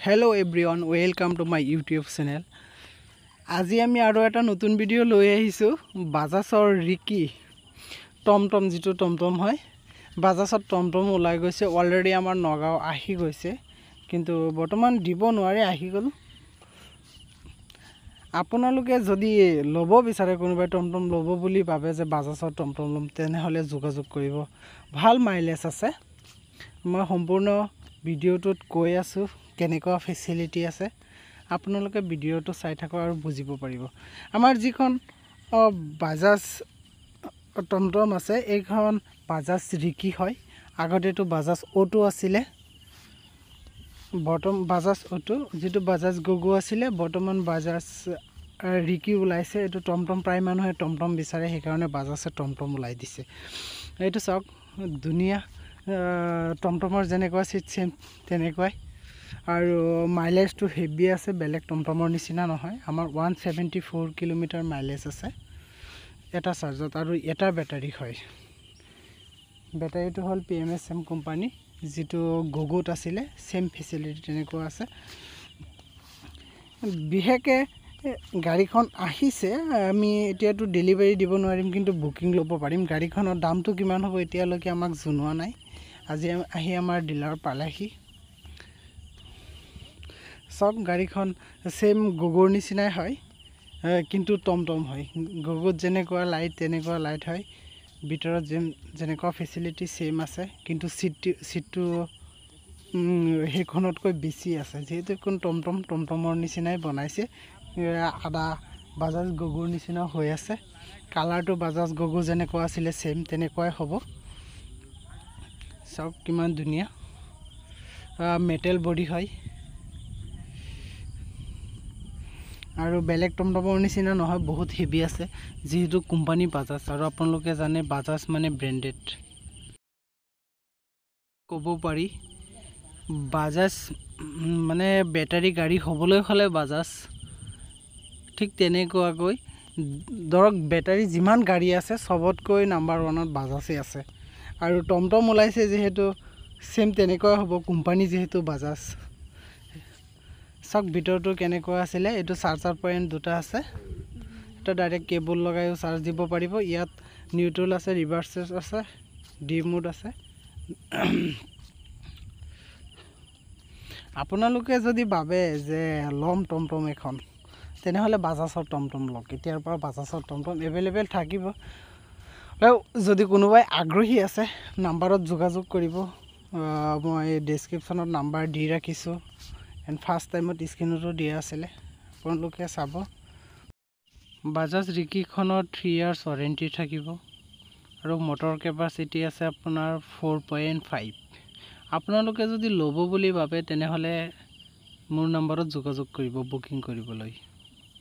Hello everyone, welcome to my YouTube channel. আজি আমি আৰু এটা নতুন ভিডিও লৈ আহিছো বাজাজৰ ৰিকি টমটম যেটো টমটম হয় বাজাজৰ টমটম ওলাই গৈছে অলৰেডি আমাৰ নগাঁও আহি গৈছে কিন্তু বৰ্তমান দিব নোৱাৰে আহি গল আপোনালোকে যদি লব বিচাৰে কোনোবাই টমটম লব বুলি ভাবে যে বাজাজৰ টমটম লম তেনে হলে যোগাযোগ কৰিব ভাল মাইলেজ আছে মই সম্পূৰ্ণ ভিডিওটোত কৈ আছো কেনেকুৱা ফেসিলিটি আছে আপোনালোকে ভিডিওটো চাই থাকক আৰু বুজিব পাৰিব আমাৰ যিখন বাজাজ টমটম আছে এইখন বাজাজ ৰিকি হয় আগতেটো বাজাজ অটো আছিল বৰ্তমান বাজাজ অটো যেটো বাজাজ গগো আছিল বৰ্তমান বাজাজ ৰিকি ওলাইছে এটো টমটম প্ৰায় মানুহে টমটম বিচাৰে সেইকাৰণে বাজাজে টমটম ওলাই দিছে এইটো চাওক দুনিয়া টমটমৰ যেনেকুৱা সিট সেম তেনেকুৱাই আৰু মাইলেজটো হেভি আছে বেলেগ টমটমৰ নিচিনা নহয় আমাৰ 174 কিলোমিটাৰ মাইলেজ আছে এটা চাৰ্জত আৰু এটা ব্যাটাৰি হয় ব্যাটাৰিটো হল PMSM কোম্পানী যেটো গগোত আছিল সেম ফেসিলিটি তেনেকুৱা আছে বিহেকে গাড়ীখন আহিছে আমি এতিয়াটো ডেলিভাৰি দিব নোৱাৰিম কিন্তু বুকিং ল'ব পাৰিম গাড়ীখনৰ দামটো কিমান হ'ব এতিয়ালৈকে আমাক জনোৱা নাই আজি আহি আমাৰ ডিলাৰ পালেহি সব গাড়ীখন সেম গগোৰ নিচিনাই হয় কিন্তু টমটম হয় গগোত যেনেকুৱা লাইট তেনেকুৱা লাইট হয় ভিতৰত যেনেকুৱা ফেসিলিটি সেম আছে কিন্তু সিটটো হেখনতকৈ বেছি আছে যেহেতু কোন টমটমৰ নিচিনাই বনাইছে আদা বাজাজ গগোৰ নিচিনা হৈ আছে কালাৰটো বাজাজ গগো যেনেকুৱা আছিল সেম তেনেকুৱাই হ'ব সব কিমান ধুনিয়া মেটেল বডি হয় আৰু বেলেগ টমটমৰ নিচিনা নহয় বহুত হেভি আছে যেহেতু কোম্পানী বাজাজ আৰু আপোনালোকে জানে বাজাজ মানে ব্ৰ্যান্ডেড ক'ব পাৰি বাজাজ মানে ব্যাটাৰি গাড়ী হ'বলৈ হলে বাজাজ ঠিক তেনেকুৱাকৈ ধৰক ব্যাটাৰি যিমান গাড়ী আছে সবতকৈ নাম্বাৰ 1ত বাজাজে আছে আৰু টমটম ওলাইছে যেহেতু সেম তেনেকুৱা হ'ব কোম্পানী যেহেতু বাজাজ সক ভিতৰটো কেনেকুৱা আছিল এটো চাৰ্জাৰ পইণ্ট দুটা আছে এটা ডাইৰেক্ট কেবল লগাইও চাৰ্জ দিব পাৰিব ইয়াত নিউট্ৰেল আছে ৰিভাৰ্স আছে ডি মোড আছে আপোনালোকে যদি ভাবে যে লম টমটম এখন তেনেহলে বাজাজৰ টমটম লওক এতিয়াৰ পৰা বাজাজৰ টমটম এভেইলেবল থাকিব যদি কোনোবাই আগ্ৰহী আছে নাম্বাৰত যোগাযোগ কৰিব মই ডেসক্ৰিপচনত নাম্বাৰ দি ৰাখিছো এন্ড ফাৰ্স্ট টাইমত স্ক্ৰিনতো দিয়া আছিল আপোনালোকে চাব বাজাজ ৰিকিখনৰ 3 ইয়াৰ্স ওয়াৰেন্টি থাকিব আৰু মোটৰ কেপাসিটি আছে আপোনাৰ 4.5 আপোনালোকে যদি ল'ব বুলি ভাবে তেনেহলে মোৰ নম্বৰত যোগাযোগ কৰিব বুকিং কৰিবলৈ